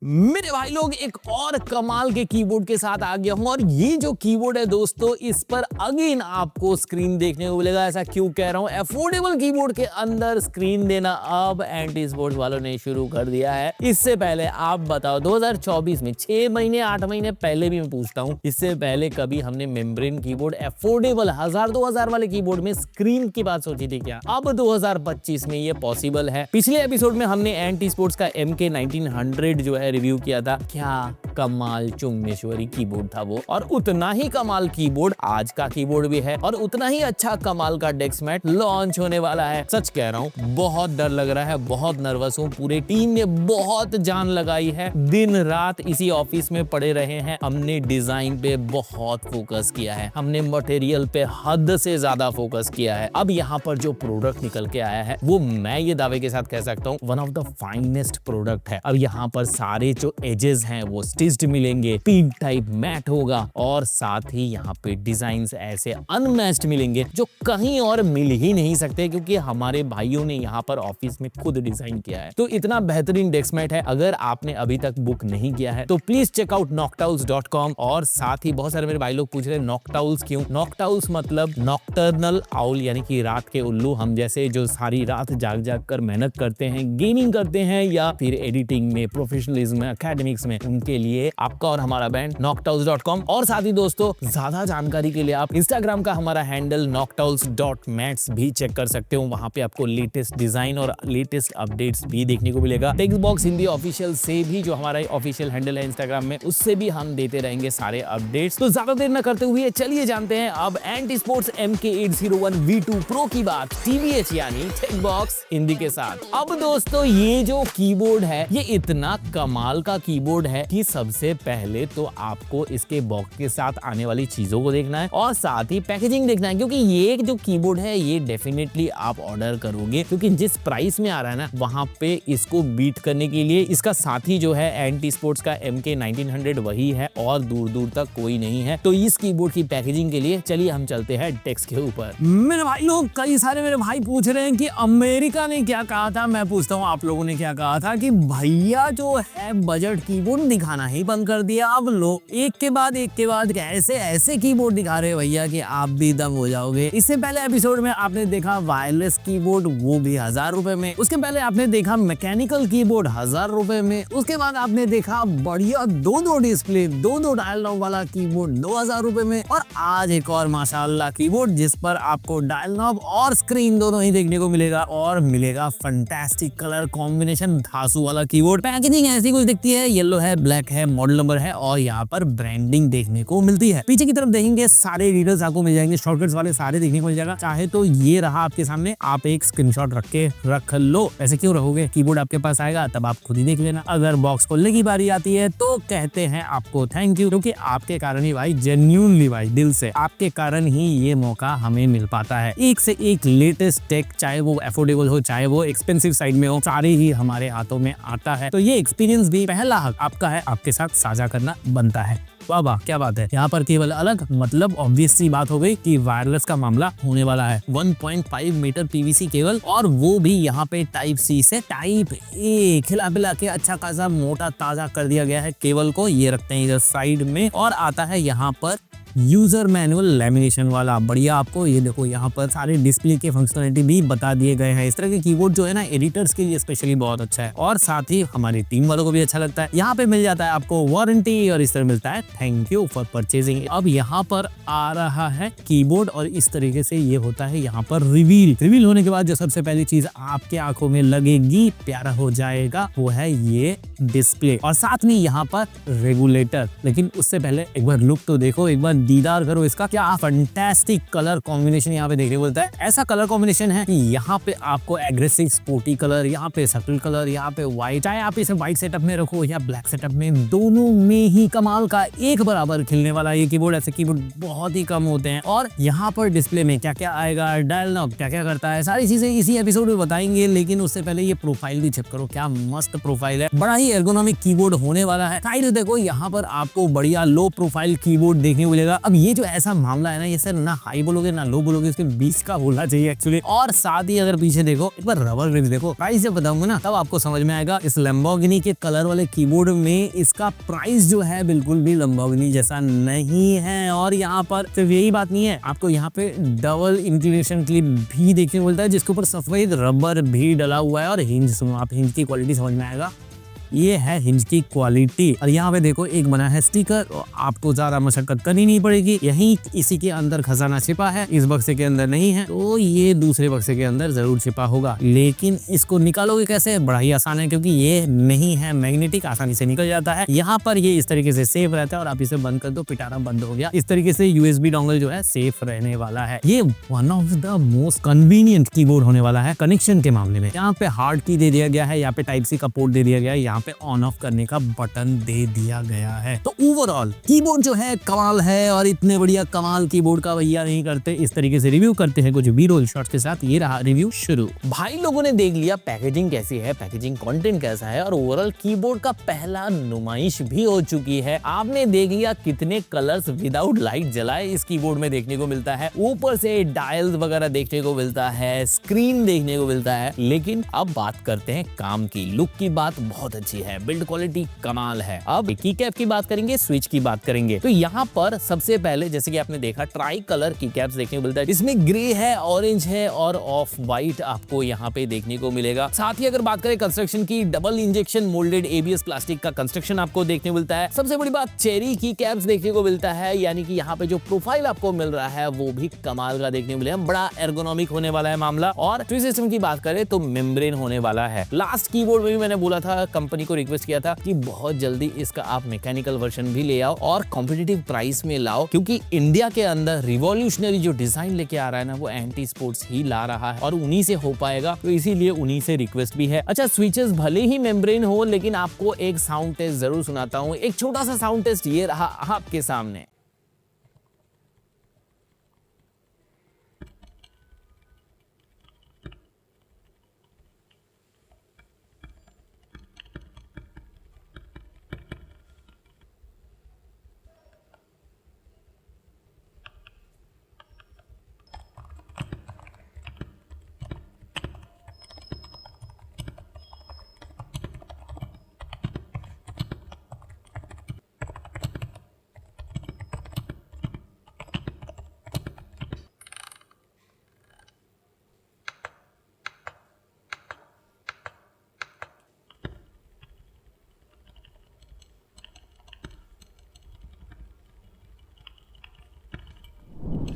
मेरे भाई लोग एक और कमाल के कीबोर्ड के साथ आ गया हूं और ये जो कीबोर्ड है दोस्तों, इस पर अगेन आपको स्क्रीन देखने को मिलेगा। ऐसा क्यों कह रहा हूं? अफोर्डेबल कीबोर्ड के अंदर स्क्रीन देना अब एंटी स्पोर्ट्स वालों ने शुरू कर दिया है। इससे पहले आप बताओ 2024 में 6 महीने 8 महीने पहले भी मैं पूछता हूं, इससे पहले कभी हमने मेम्ब्रेन कीबोर्ड अफोर्डेबल 1000-2000 वाले कीबोर्ड में स्क्रीन की बात सोची थी क्या? अब 2025 में ये पॉसिबल है। पिछले एपिसोड में हमने एंटी स्पोर्ट्स का MK1900 जो है रिव्यू किया था। क्या कमाल चुंगेश्वरी कीबोर्ड था वो, और उतना ही कमाल कीबोर्ड आज का कीबोर्ड भी है और उतना ही अच्छा कमाल का डेस्क मैट लॉन्च होने वाला है। सच कह रहा हूं, बहुत डर लग रहा है, बहुत नर्वस हूं। पूरे टीम ने बहुत जान लगाई है, दिन रात इसी ऑफिस में पड़े रहे हैं। हमने डिजाइन पे बहुत फोकस किया है, हमने मटेरियल पे हद से ज्यादा फोकस किया है। अब यहाँ पर जो प्रोडक्ट निकल के आया है वो मैं ये दावे के साथ कह सकता हूँ one of the finest product है। अब यहाँ पर सारे जो एजेस हैं वो स्टिच्ड मिलेंगे, पिन टाइप मैट होगा और साथ ही यहाँ पे डिजाइन्स ऐसे अनमैच्ड मिलेंगे जो कहीं और मिल ही नहीं सकते, क्योंकि हमारे भाइयों ने यहाँ पर ऑफिस में खुद डिजाइन किया है। तो इतना बेहतरीन डेस्क मैट है। अगर आपने अभी तक बुक नहीं किया है तो प्लीज चेक आउट noctowls.com। और साथ ही बहुत सारे मेरे भाई लोग पूछ रहे हैं नॉक्टाउल्स क्यों? नॉक्टाउल्स मतलब नॉक्टर्नल आउल, यानी कि रात के उल्लू। हम जैसे जो सारी रात जाग जाग कर मेहनत करते हैं, गेमिंग करते हैं या फिर एडिटिंग में, प्रोफेशनलिज्म में, एकेडमिक्स में, उनके लिए आपका और हमारा बैंड noctowls.com। और साथ ही दोस्तों, ज्यादा जानकारी के लिए आप इंस्टाग्राम का हमारा हैंडल noctowls.mats भी चेक कर सकते हो। वहां पे आपको लेटेस्ट डिजाइन और लेटेस्ट अपडेट्स भी देखने को मिलेगा। टेक्स्ट बॉक्स हिंदी ऑफिशियल से भी, जो हमारा ऑफिशियल हैंडल है इंस्टाग्राम में, उससे भी हम देते रहेंगे सारे अपडेट्स। तो ज्यादा देर न करते हुए चलिए जानते हैं अब anti sports MK801 V2 Pro की बात TBH यानी टेक्स्ट बॉक्स हिंदी के साथ। अब दोस्तों, ये जो कीबोर्ड है ये इतना कमाल का कीबोर्ड है कि सबसे पहले तो आपको इसके बॉक्स के साथ आने वाली चीजों को देखना है और साथ ही पैकेजिंग देखना है, क्योंकि ये जो कीबोर्ड है ये डेफिनेटली आप ऑर्डर करोगे, क्योंकि जिस प्राइस में आ रहा है ना वहां पे इसको बीट करने के लिए इसका साथी जो है एंटी स्पोर्ट्स का MK1900 वही है और दूर दूर तक कोई नहीं है। तो इस कीबोर्ड की पैकेजिंग के लिए चलिए हम चलते हैं टेक्स्ट के ऊपर। मेरे भाई लोग, कई सारे मेरे भाई पूछ रहे हैं कि अमेरिका ने क्या कहा था। मैं पूछता हूँ आप लोगों ने क्या कहा था कि भैया जो है बजट कीबोर्ड दिखाना ही बंद कर दिया। अब लोग एक के बाद कैसे ऐसे कीबोर्ड दिखा रहे हैं भैया कि आप भी दम हो जाओगे। इससे पहले एपिसोड में आपने देखा वायरलेस कीबोर्ड, वो भी 1000 रुपए में। उसके पहले आपने देखा मैकेनिकल कीबोर्ड 1000 रुपए में। उसके बाद आपने देखा बढ़िया दो डिस्प्ले, दो डायल नॉब वाला कीबोर्ड 2000 रुपए में। और आज एक और माशाल्लाह कीबोर्ड जिस पर आपको डायल नॉब और स्क्रीन दोनों ही देखने को मिलेगा और मिलेगा फंटास्टिक कलर कॉम्बिनेशन, धांसू वाला कीबोर्ड। पैकेजिंग ऐसी कुछ दिखती है, येलो है, ब्लैक है, मॉडल नंबर है और यहाँ पर ब्रांडिंग देखने को मिलती है। पीछे की तरफ देखेंगे सारे रीडर्स आपको मिल जाएंगे, शॉर्टकट्स वाले सारे देखने को मिल जाएगा। चाहे तो ये रहा आपके सामने, आप एक स्क्रीनशॉट रख लो। ऐसे क्यों रखोगे? कीबोर्ड आपके पास आएगा तब आप खुद ही देख लेना। अगर बॉक्स खोलने की बारी आती है तो कहते हैं आपको थैंक यू, क्योंकि आपके कारण ही भाई, जेन्युइनली भाई, दिल से आपके कारण ही ये मौका हमें मिल पाता है। एक से एक लेटेस्ट टेक, चाहे वो अफोर्डेबल हो चाहे वो एक्सपेंसिव साइड में हो, सारे ही हमारे हाथों में आता है। तो ये एक्सपीरियंस भी पहला हक आपका है, आपके साथ साझा करना बनता है। वाह वाह, क्या बात है। यहाँ पर केवल अलग मतलब ऑब्वियस सी बात हो गई कि वायरलेस का मामला होने वाला है। 1.5 मीटर PVC केबल, और वो भी यहाँ पे Type-C से Type-A खिला पिला के अच्छा खासा मोटा ताजा कर दिया गया है केबल को। ये रखते हैं इधर साइड में और आता है यहाँ पर यूजर मैनुअल लैमिनेशन वाला। बढ़िया, आपको ये देखो यहाँ पर सारे डिस्प्ले के फंक्शनलिटी भी बता दिए गए हैं। इस तरह के कीबोर्ड जो है ना एडिटर्स के लिए स्पेशली बहुत अच्छा है और साथ ही हमारी टीम वालों को भी अच्छा लगता है। यहाँ पे मिल जाता है आपको वारंटी और इस तरह मिलता है थैंक यू फॉर परचेजिंग। अब यहाँ पर आ रहा है कीबोर्ड और इस तरीके से ये होता है यहाँ पर रिवील होने के बाद जो सबसे पहली चीज आपके आंखों में लगेगी, प्यारा हो जाएगा, वो है ये डिस्प्ले और साथ में यहाँ पर रेगुलेटर। लेकिन उससे पहले एक बार लुक तो देखो, एक बार दीदार करो इसका। क्या फंटास्टिक कलर कॉम्बिनेशन यहाँ पे देखने को मिलता है। ऐसा कलर कॉम्बिनेशन है कि यहाँ पे आपको एग्रेसिव स्पोर्टी कलर, यहाँ पे सटल कलर, यहाँ पे व्हाइट, चाहे आप इसे व्हाइट सेटअप में रखो या ब्लैक सेटअप में, दोनों में ही कमाल का एक बराबर खिलने वाला ये कीबोर्ड। ऐसे कीबोर्ड बहुत ही कम होते हैं। और यहाँ पर डिस्प्ले में क्या क्या आएगा, डायल नॉब क्या क्या करता है, सारी चीजें इसी एपिसोड में बताएंगे। लेकिन उससे पहले ये प्रोफाइल भी चेक करो, क्या मस्त प्रोफाइल है। बड़ा ही एर्गोनॉमिक कीबोर्ड होने वाला है। साइड देखो, यहाँ पर आपको बढ़िया लो प्रोफाइल कीबोर्ड देखने को मिलेगा। मिलेगा। अब ये जो ऐसा मामला है ना, ये सर ना हाई बोलोगे ना लो बोलोगे, इसके बीच का बोलना चाहिए एक्चुअली। और साथ ही अगर पीछे देखो, एक बार रबर ग्रिप्स देखो, प्राइस जब बताऊंगा ना तब आपको समझ में आएगा। इस लैम्बोर्गिनी के कलर वाले कीबोर्ड में इसका प्राइस जो है बिल्कुल भी लैम्बोर्गिनी जैसा नहीं है। और यहाँ पर सिर्फ यही बात नहीं है, आपको यहाँ पे डबल इंक्लिनेशन क्लिप भी देखने को मिलता है, जिसके ऊपर सफेद रबर भी डला हुआ है। और हिंज सुनो, आप हिंज की क्वालिटी समझ में आएगा, ये है हिंज की क्वालिटी। और यहाँ पे देखो एक बना है स्टिकर, आपको ज्यादा मशक्कत करनी नहीं पड़ेगी, यही इसी के अंदर खजाना छिपा है, इस बक्से के अंदर नहीं है तो ये दूसरे बक्से के अंदर जरूर छिपा होगा। लेकिन इसको निकालोगे कैसे? बड़ा ही आसान है, क्योंकि ये नहीं है मैग्नेटिक, आसानी से निकल जाता है। यहाँ पर ये इस तरीके से सेफ रहता है और आप इसे बंद कर दो, पिटारा बंद हो गया। इस तरीके से यूएसबी डोंगल जो है सेफ रहने वाला है। ये one of the most convenient keyboard होने वाला है कनेक्शन के मामले में। यहाँ पे हार्ड की दे दिया गया है, यहाँ पे टाइप सी का पोर्ट दे दिया गया है, यहाँ पे ऑन ऑफ करने का बटन दे दिया गया है। तो ओवरऑल कीबोर्ड जो है कमाल है। और इतने बढ़िया कमाल कीबोर्ड का भैया नहीं करते, इस तरीके से रिव्यू करते हैं कुछ बी-रोल शॉट्स के साथ। ये रहा रिव्यू शुरू। भाई लोगों ने देख लिया पैकेजिंग कैसी है, पैकेजिंग कंटेंट कैसा है, और ओवरऑल कीबोर्ड का पहला नुमाइश भी हो चुकी है। आपने देख लिया कितने कलर्स विदाउट लाइट जलाए इस कीबोर्ड में देखने को मिलता है, ऊपर से डायल्स वगैरह देखने को मिलता है, स्क्रीन देखने को मिलता है। लेकिन अब बात करते हैं काम की। लुक की बात बहुत अच्छी है, बिल्ड क्वालिटी कमाल है। अब की कैप की बात करेंगे, स्विच की बात करेंगे। तो यहाँ पर सबसे पहले जैसे कि आपने देखा ट्राई कलर की कैप्स देखने को मिलता है, इसमें ग्रे है, ऑरेंज है और ऑफ व्हाइट आपको यहाँ पे देखने को मिलेगा। साथ ही अगर बात करें कंस्ट्रक्शन की, double injection moulded ABS plastic का कंस्ट्रक्शन आपको देखने को मिलता है। सबसे बड़ी बात चेरी की कैप्स देखने को मिलता है, यानी कि यहाँ पे जो प्रोफाइल आपको मिल रहा है वो भी कमाल का देखने को मिलेगा, बड़ा एर्गोनॉमिक होने वाला है मामला। और ट्विस्ट सिस्टम की बात करें तो मेम्ब्रेन होने वाला है। लास्ट कीबोर्ड में भी मैंने बोला था, कंपनी को रिक्वेस्ट किया था कि बहुत जल्दी इसका आप मैकेनिकल वर्जन भी ले आओ और कॉम्पिटिटिव प्राइस में लाओ, क्योंकि इंडिया के अंदर रिवॉल्यूशनरी जो डिजाइन लेके आ रहा है ना, वो एंटी स्पोर्ट्स ही ला रहा है और उन्हीं से हो पाएगा, तो इसीलिए उन्हीं से रिक्वेस्ट भी है। अच्छा, स्विचेस भले ही मेम्ब्रेन हो, लेकिन आपको एक साउंड टेस्ट जरूर सुनाता हूँ। एक छोटा सा साउंड टेस्ट ये रहा आपके सामने।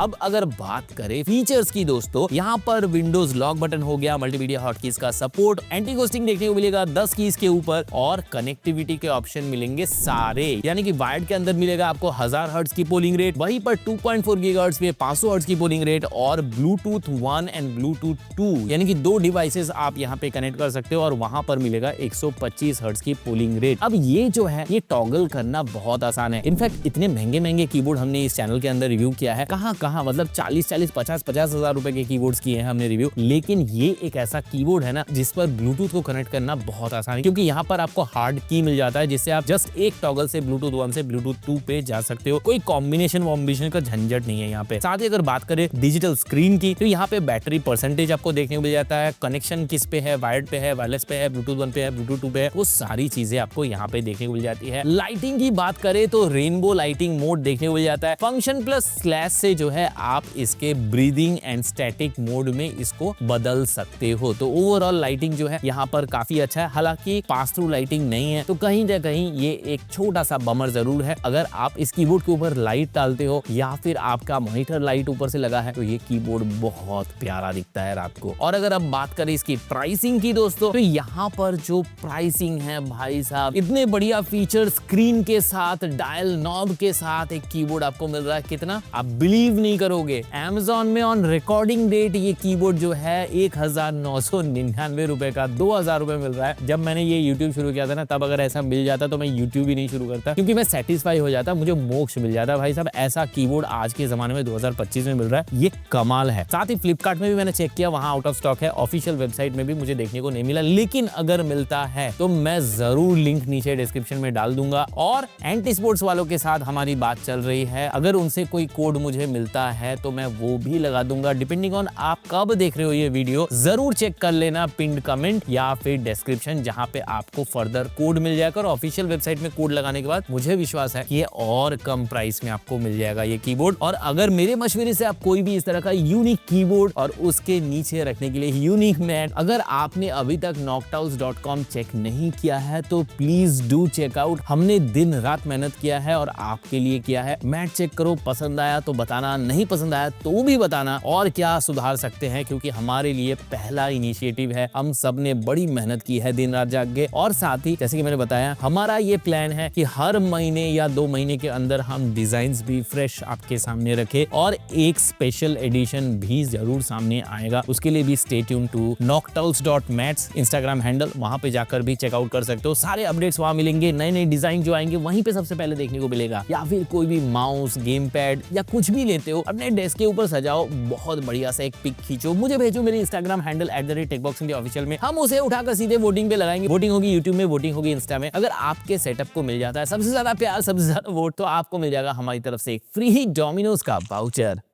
अब अगर बात करें फीचर्स की दोस्तों, यहाँ पर विंडोज लॉक बटन हो गया, मल्टीमीडिया हॉटकीज का सपोर्ट, एंटी घोस्टिंग देखने को मिलेगा 10 कीज के ऊपर, और कनेक्टिविटी के ऑप्शन मिलेंगे सारे, यानी कि वायर्ड के अंदर मिलेगा आपको 1000 हर्ट्ज की पोलिंग रेट, वहीं पर 2.4 गीगाहर्ट्ज पे 500 हर्ट्ज की पोलिंग रेट, और ब्लूटूथ 1 एंड ब्लूटूथ 2 यानी कि 2 डिवाइसेस आप यहाँ पे कनेक्ट कर सकते हो, और वहां पर मिलेगा 125 हर्ट्ज की पोलिंग रेट। अब ये जो है ये टॉगल करना बहुत आसान है। इनफैक्ट इतने महंगे महंगे कीबोर्ड हमने इस चैनल के अंदर रिव्यू किया है, कहाँ मतलब 40 50 हजार रुपए के कीबोर्ड्स किए हैं हमने रिव्यू, लेकिन ये एक ऐसा कीबोर्ड है ना जिस पर ब्लूटूथ को कनेक्ट करना बहुत आसान है, क्योंकि यहाँ पर आपको हार्ड की मिल जाता है, जिससे आप जस्ट एक टॉगल से ब्लूटूथ 1 से ब्लूटूथ 2 पे जा सकते हो। कोई कॉम्बिनेशन का झंझट नहीं है यहाँ पे। साथ ही अगर बात करें डिजिटल स्क्रीन की, तो यहाँ पे बैटरी परसेंटेज आपको देखने को मिल जाता है, कनेक्शन किस पे है, वायर्ड पे है, वायरलेस पे है, ब्लूटूथ 1 पे है, ब्लूटूथ 2 पे है, वो सारी चीजें आपको यहाँ पे देखने को मिल जाती है। लाइटिंग की बात करें तो रेनबो लाइटिंग मोड देखने को मिल जाता है। फंक्शन प्लस स्लैश से जो है आप इसके ब्रीदिंग एंड स्टैटिक मोड में इसको बदल सकते हो। तो ओवरऑल लाइटिंग जो है यहाँ पर काफी अच्छा है, हालांकि पास थ्रू लाइटिंग नहीं है, तो कहीं ना कहीं ये एक छोटा सा बमर जरूर है। अगर आप इस कीबोर्ड के ऊपर लाइट डालते हो या फिर आपका मॉनिटर लाइट ऊपर से लगा है, तो ये कीबोर्ड बहुत प्यारा दिखता है रात को। और अगर अब बात करें इसकी प्राइसिंग की दोस्तों, तो यहाँ पर जो प्राइसिंग है भाई साहब, इतने बढ़िया फीचर, स्क्रीन के साथ, डायल नॉब के साथ एक कीबोर्ड आपको मिल रहा है। कितना? आप बिलीव नहीं करोगे। Amazon में ऑन रिकॉर्डिंग डेट ये कीबोर्ड जो है 1999 रुपए का 2000 रुपए मिल रहा है। जब मैंने ये YouTube शुरू किया था ना, तब अगर ऐसा मिल जाता तो मैं YouTube ही नहीं शुरू करता, क्योंकि मैं सेटिस्फाई हो जाता, मुझे मोक्ष मिल जाता। भाई साहब, ऐसा कीबोर्ड आज के जमाने में 2025 में मिल रहा है, ये कमाल है। साथ ही फ्लिपकार्ट में भी मैंने चेक किया, वहां आउट ऑफ स्टॉक है। ऑफिशियल वेबसाइट में भी मुझे देखने को नहीं मिला, लेकिन अगर मिलता है तो मैं जरूर लिंक नीचे डिस्क्रिप्शन में डाल दूंगा। और एंटी स्पोर्ट्स वालों के साथ हमारी बात चल रही है, अगर उनसे कोई कोड मुझे मिलता है तो मैं वो भी लगा दूंगा। डिपेंडिंग ऑन आप कब देख रहे हो ये वीडियो, जरूर चेक कर लेना पिन्ड कमेंट या फिर डिस्क्रिप्शन, जहां पे आपको फर्दर कोड मिल जाएगा। और ऑफिशियल वेबसाइट में कोड लगाने के बाद मुझे विश्वास है कि ये और कम प्राइस में आपको मिल जाएगा ये कीबोर्ड। और अगर मेरे मशवरे से आप कोई भी इस तरह का यूनिक कीबोर्ड और उसके नीचे रखने के लिए यूनिक मैट, अगर आपने अभी तक noctows.com चेक नहीं किया है तो प्लीज डू चेक आउट। हमने दिन रात मेहनत किया है और आपके लिए किया है। मैट चेक करो, पसंद आया तो बताना, नहीं पसंद आया तो भी बताना, और क्या सुधार सकते हैं, क्योंकि हमारे लिए पहला इनिशिएटिव है। हम सब ने बड़ी मेहनत की है दिन रात जाग के। और साथ ही जैसे कि मैंने बताया, हमारा ये प्लान है कि हर महीने या 2 महीने के अंदर हम डिजाइन्स भी फ्रेश आपके सामने रखे, और एक स्पेशल एडिशन भी जरूर सामने आएगा। उसके लिए भी stay tune to noctows.mats Instagram handle, वहां पे जाकर भी चेकआउट कर सकते हो। सारे अपडेट्स वहां मिलेंगे, नए नए डिजाइन जो आएंगे वहीं पे सबसे पहले देखने को मिलेगा। या फिर कोई भी माउस, गेम पैड या कुछ भी लेते हो, अपने डेस्क के ऊपर सजाओ, बहुत बढ़िया सा एक पिक खींचो, मुझे भेजो मेरे इंस्टाग्राम हैंडल @techboxindia में। हम उसे उठाकर सीधे वोटिंग पे लगाएंगे। वोटिंग होगी यूट्यूब में, वोटिंग होगी इंस्टा में। अगर आपके सेटअप को मिल जाता है सबसे ज्यादा प्यार, सबसे ज्यादा वोट, तो आपको मिल जाएगा हमारी तरफ से एक फ्री डोमिनोज का वाउचर।